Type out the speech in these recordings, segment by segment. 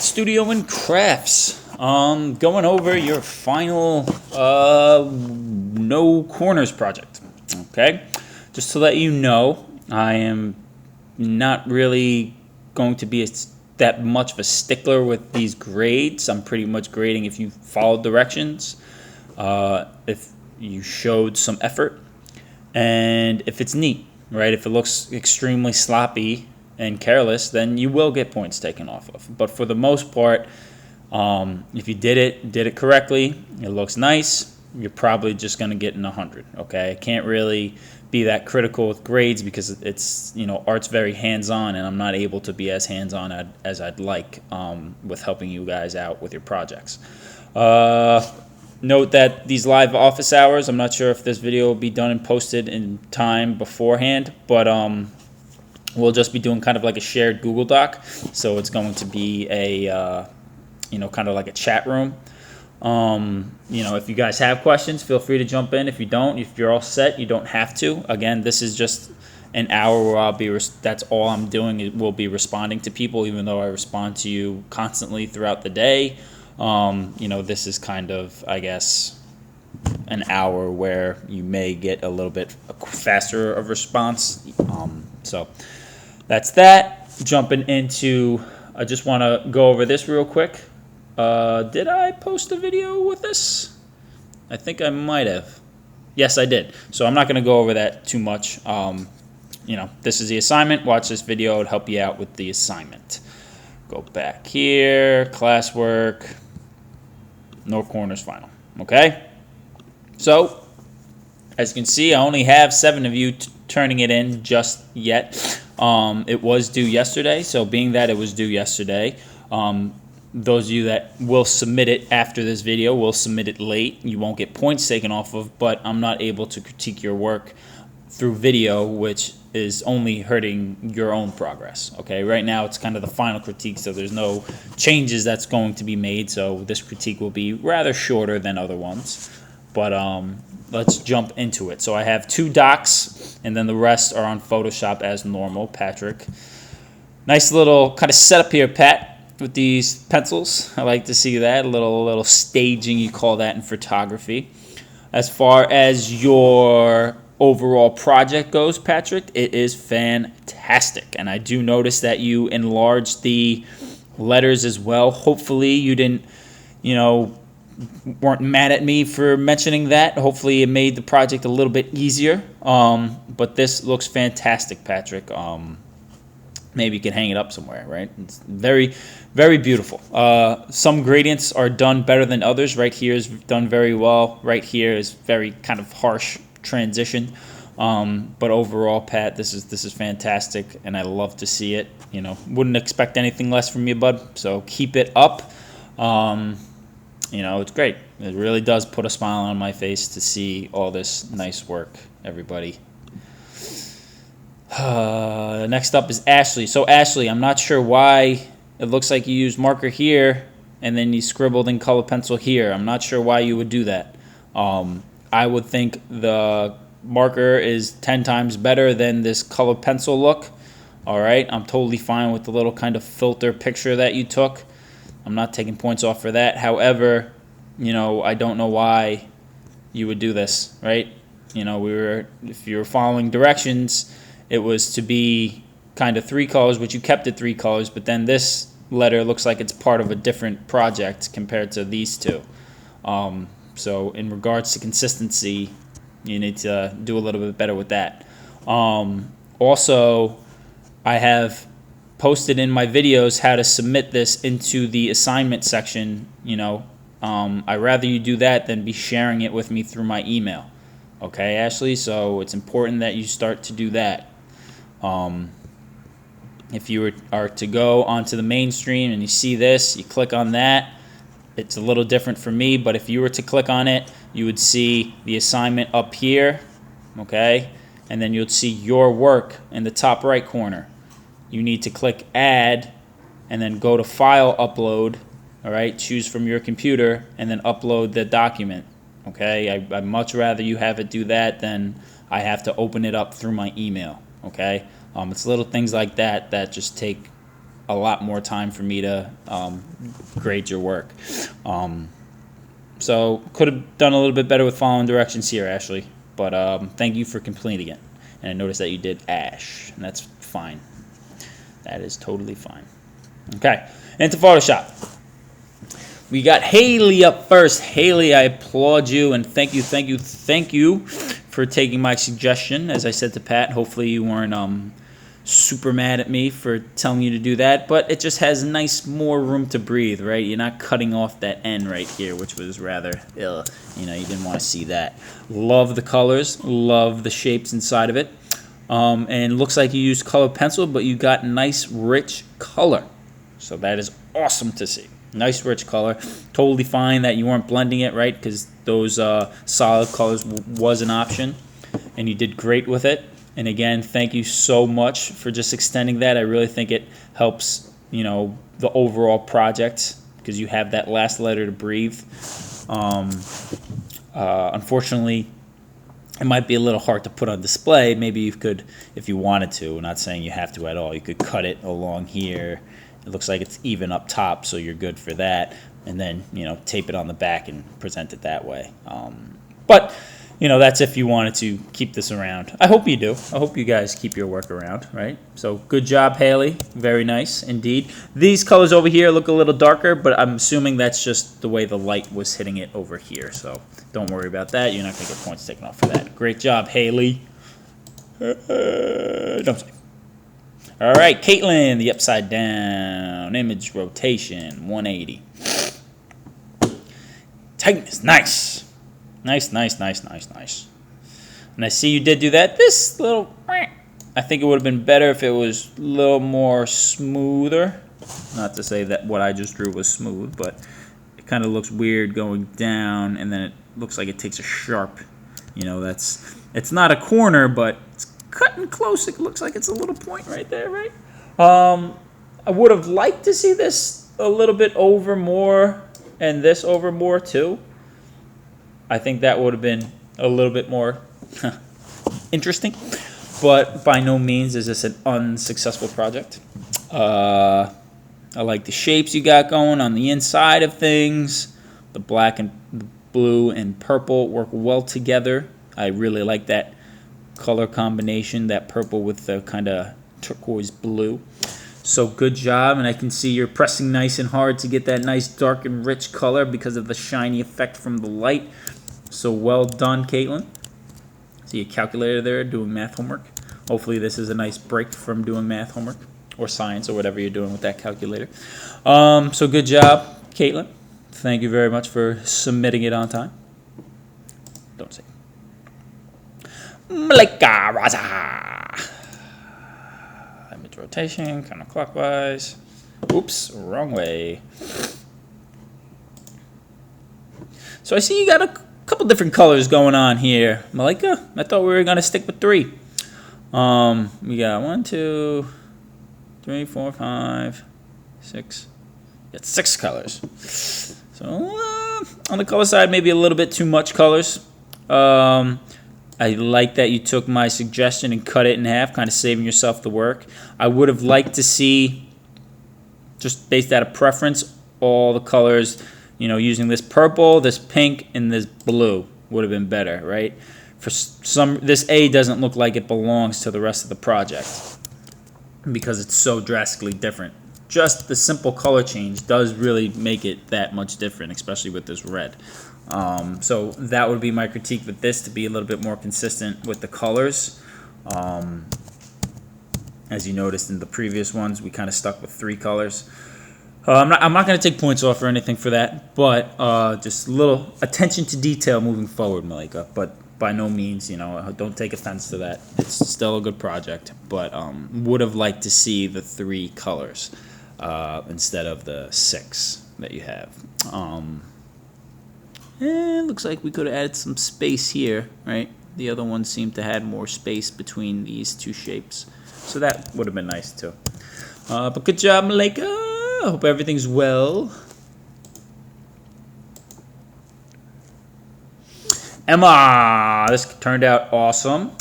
Studio and Crafts. Going over your final no corners project. Okay, just to let you know, I am not really going to be that much of a stickler with these grades. I'm pretty much grading if you followed directions, if you showed some effort, and if it's neat, right? If it looks extremely sloppy and careless, then you will get points taken off of. But for the most part, if you did it correctly, it looks nice, you're probably just going to get an 100. Okay, I can't really be that critical with grades because it's, art's very hands-on, and I'm not able to be as hands-on as I'd like with helping you guys out with your projects. Note that these live office hours, I'm not sure if this video will be done and posted in time beforehand, but we'll just be doing kind of like a shared Google Doc. So it's going to be a, kind of like a chat room. If you guys have questions, feel free to jump in. If you don't, if you're all set, you don't have to. Again, this is just an hour where I'll be, that's all I'm doing, will be responding to people, even though I respond to you constantly throughout the day. This is kind of, I guess, an hour where you may get a little bit faster of response. So that's that. Jumping into, I just want to go over this real quick. Did I post a video with this? I think I might have. Yes, I did. So I'm not going to go over that too much. This is the assignment. Watch this video. It'll help you out with the assignment. Go back here, classwork, no corners final. Okay? So, as you can see, I only have 7 of you turning it in just yet. It was due yesterday, so being that it was due yesterday, those of you that will submit it after this video will submit it late. You won't get points taken off of, but I'm not able to critique your work through video, which is only hurting your own progress. Okay, right now it's kind of the final critique, so there's no changes that's going to be made, so this critique will be rather shorter than other ones. But let's jump into it. So I have 2 docs, and then the rest are on Photoshop as normal. Patrick, nice little kind of setup here, Pat, with these pencils. I like to see that, a little staging, you call that in photography. As far as your overall project goes, Patrick, it is fantastic, and I do notice that you enlarged the letters as well. Hopefully you didn't, weren't mad at me for mentioning that. Hopefully it made the project a little bit easier. But this looks fantastic, Patrick. Maybe you can hang it up somewhere, right? It's very, very beautiful. Some gradients are done better than others. Right here is done very well. Right here is very kind of harsh transition. But overall, Pat, this is fantastic, and I love to see it. Wouldn't expect anything less from you, bud. So keep it up. It's great. It really does put a smile on my face to see all this nice work, everybody. Next up is Ashley. So Ashley, I'm not sure why it looks like you used marker here and then you scribbled in color pencil here. I'm not sure why you would do that. I would think the marker is 10 times better than this color pencil look. All right, I'm totally fine with the little kind of filter picture that you took. I'm not taking points off for that. However, I don't know why you would do this, right? If you were following directions, it was to be kind of 3 colors, which you kept it 3 colors, but then this letter looks like it's part of a different project compared to these 2. So in regards to consistency, you need to do a little bit better with that. Also, I have posted in my videos how to submit this into the assignment section. I'd rather you do that than be sharing it with me through my email. Okay, Ashley? So it's important that you start to do that. If you are to go onto the mainstream and you see this, you click on that. It's a little different for me, but if you were to click on it, you would see the assignment up here, okay? And then you'd see your work in the top right corner. You need to click Add and then go to File Upload, all right? Choose from your computer and then upload the document, okay? I'd much rather you have it do that than I have to open it up through my email, okay? It's little things like that that just take a lot more time for me to grade your work. So could have done a little bit better with following directions here, Ashley. But thank you for completing it. And I noticed that you did Ash, and that's fine. That is totally fine. Okay, into Photoshop. We got Haley up first. Haley, I applaud you and thank you for taking my suggestion. As I said to Pat, hopefully you weren't super mad at me for telling you to do that, but it just has more room to breathe, right? You're not cutting off that end right here, which was rather you didn't want to see that. Love the colors, love the shapes inside of it. And looks like you used colored pencil, but you got nice rich color. So that is awesome to see. Nice rich color. Totally fine that you weren't blending it, right? Because those solid colors was an option, and you did great with it. And again, thank you so much for just extending that. I really think it helps, the overall project because you have that last letter to breathe. Unfortunately, it might be a little hard to put on display. Maybe you could, if you wanted to. I'm not saying you have to at all. You could cut it along here. It looks like it's even up top, so you're good for that. And then, tape it on the back and present it that way. But that's if you wanted to keep this around. I hope you do. I hope you guys keep your work around, right? So good job, Haley. Very nice indeed. These colors over here look a little darker, but I'm assuming that's just the way the light was hitting it over here. So don't worry about that. You're not going to get points taken off for that. Great job, Haley. Don't say. All right, Caitlin, the upside down image rotation, 180. Tightness, nice. Nice. And I see you did do that. This little, I think it would have been better if it was a little more smoother. Not to say that what I just drew was smooth, but it kind of looks weird going down, and then it looks like it takes a sharp, it's not a corner, but it's cutting close. It looks like it's a little point right there, right? I would have liked to see this a little bit over more and this over more too. I think that would have been a little bit more interesting, but by no means is this an unsuccessful project. I like the shapes you got going on the inside of things. The black and the blue and purple work well together. I really like that color combination, that purple with the kind of turquoise blue. So good job, and I can see you're pressing nice and hard to get that nice dark and rich color because of the shiny effect from the light. So well done, Caitlin. See a calculator there doing math homework. Hopefully this is a nice break from doing math homework or science or whatever you're doing with that calculator. So good job, Caitlin. Thank you very much for submitting it on time. Don't say. Malika Raza. Image rotation, counterclockwise. Oops, wrong way. So I see you got a couple different colors going on here, Malika. I thought we were gonna stick with 3. We got 1, 2, 3, 4, 5, 6. Got 6 colors. So on the color side, maybe a little bit too much colors. I like that you took my suggestion and cut it in half, kind of saving yourself the work. I would have liked to see, just based out of preference, all the colors, using this purple, this pink, and this blue would have been better, right? For this A doesn't look like it belongs to the rest of the project because it's so drastically different. Just the simple color change does really make it that much different, especially with this red. So that would be my critique with this, to be a little bit more consistent with the colors. As you noticed in the previous ones, we kind of stuck with 3 colors. I'm not going to take points off or anything for that, but just a little attention to detail moving forward, Malika. But by no means, don't take offense to that. It's still a good project, but would have liked to see the 3 colors instead of the 6 that you have. It looks like we could have added some space here, right? The other one seemed to have more space between these 2 shapes. So that would have been nice too. But good job, Malika. I hope everything's well. Emma, this turned out awesome.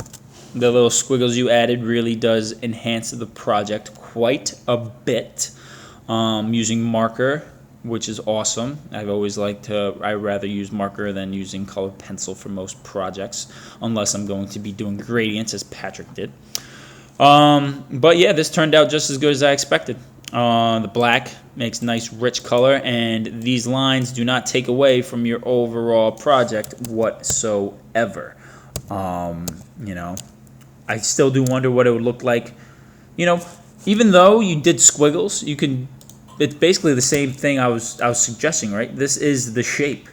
The little squiggles you added really does enhance the project quite a bit. using marker, which is awesome. I'd rather use marker than using colored pencil for most projects, unless I'm going to be doing gradients as Patrick did. But yeah, this turned out just as good as I expected. The black makes nice rich color, and these lines do not take away from your overall project whatsoever. You know, I still do wonder what it would look like. You know, even though you did squiggles, it's basically the same thing I was suggesting, right? This is the shape,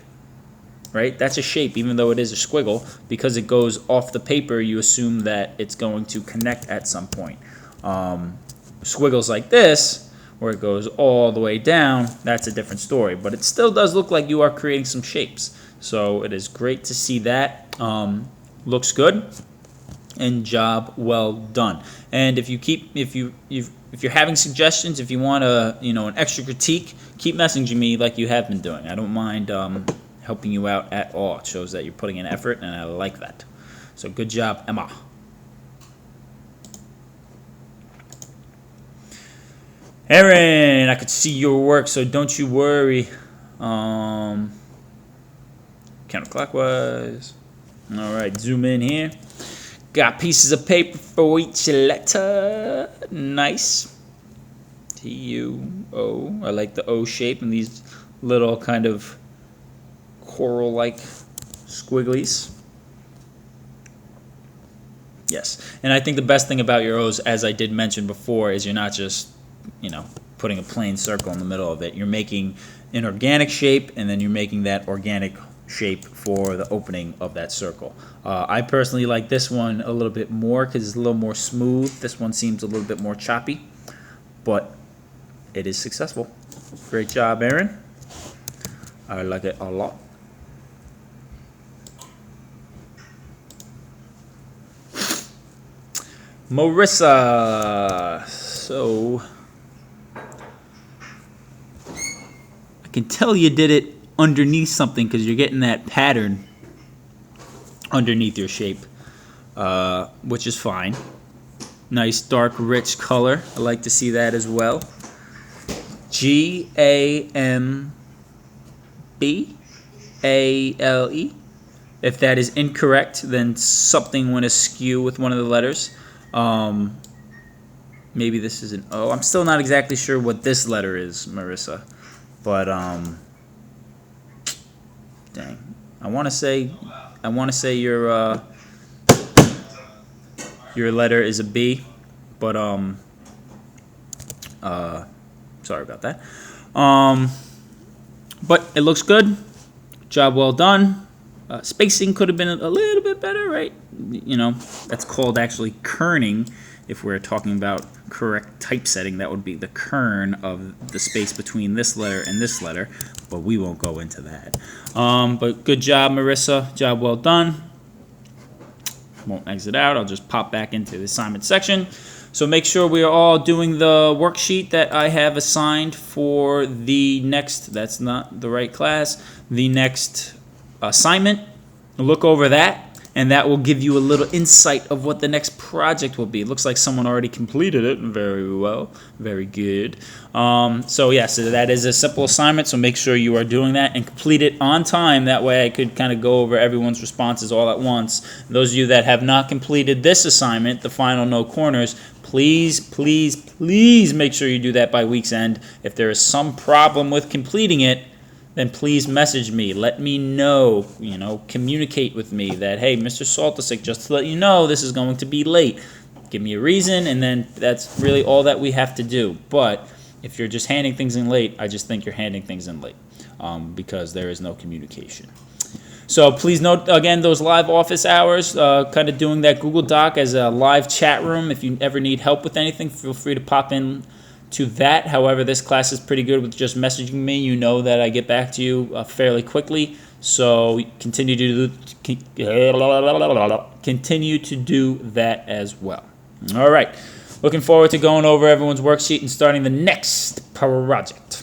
right? That's a shape, even though it is a squiggle, because it goes off the paper. You assume that it's going to connect at some point. Squiggles like this, where it goes all the way down, that's a different story. But it still does look like you are creating some shapes. So it is great to see that. Looks good, and job well done. And if you're having suggestions, if you want an extra critique, keep messaging me like you have been doing. I don't mind helping you out at all. It shows that you're putting in effort, and I like that. So good job, Emma. Erin, I could see your work, so don't you worry. Counterclockwise. All right, zoom in here. Got pieces of paper for each letter. Nice. T-U-O. I like the O shape and these little kind of coral-like squigglies. Yes, and I think the best thing about your O's, as I did mention before, is you're not just putting a plain circle in the middle of it. You're making an organic shape, and then you're making that organic shape for the opening of that circle. I personally like this one a little bit more because it's a little more smooth. This one seems a little bit more choppy, but it is successful. Great job, Erin. I like it a lot. Marissa. So I can tell you did it underneath something because you're getting that pattern underneath your shape, which is fine. Nice dark rich color. I like to see that as well. G-A-M-B-A-L-E. If that is incorrect, then something went askew with one of the letters. Maybe this is an O. I'm still not exactly sure what this letter is, Marissa. But dang, I want to say your letter is a B, but sorry about that. But it looks good. Job well done. Spacing could have been a little bit better, right? That's called actually kerning. If we're talking about correct typesetting, that would be the kern of the space between this letter and this letter, but we won't go into that. But good job, Marissa. Job well done. Won't exit out. I'll just pop back into the assignment section. So make sure we are all doing the worksheet that I have assigned for the next, that's not the right class, the next assignment. Look over that, and that will give you a little insight of what the next project will be. It looks like someone already completed it. Very well. Very good. So that is a simple assignment, so make sure you are doing that and complete it on time. That way I could kind of go over everyone's responses all at once. Those of you that have not completed this assignment, the final no corners, please, please, please make sure you do that by week's end. If there is some problem with completing it, then please message me. Let me know, communicate with me that, hey, Mr. Saltisic, just to let you know, this is going to be late. Give me a reason, and then that's really all that we have to do. But if you're just handing things in late, I just think you're handing things in late because there is no communication. So please note, again, those live office hours, kind of doing that Google Doc as a live chat room. If you ever need help with anything, feel free to pop in to that. However, this class is pretty good with just messaging me. You know that I get back to you fairly quickly. So continue to do that as well. All right. Looking forward to going over everyone's worksheet and starting the next project.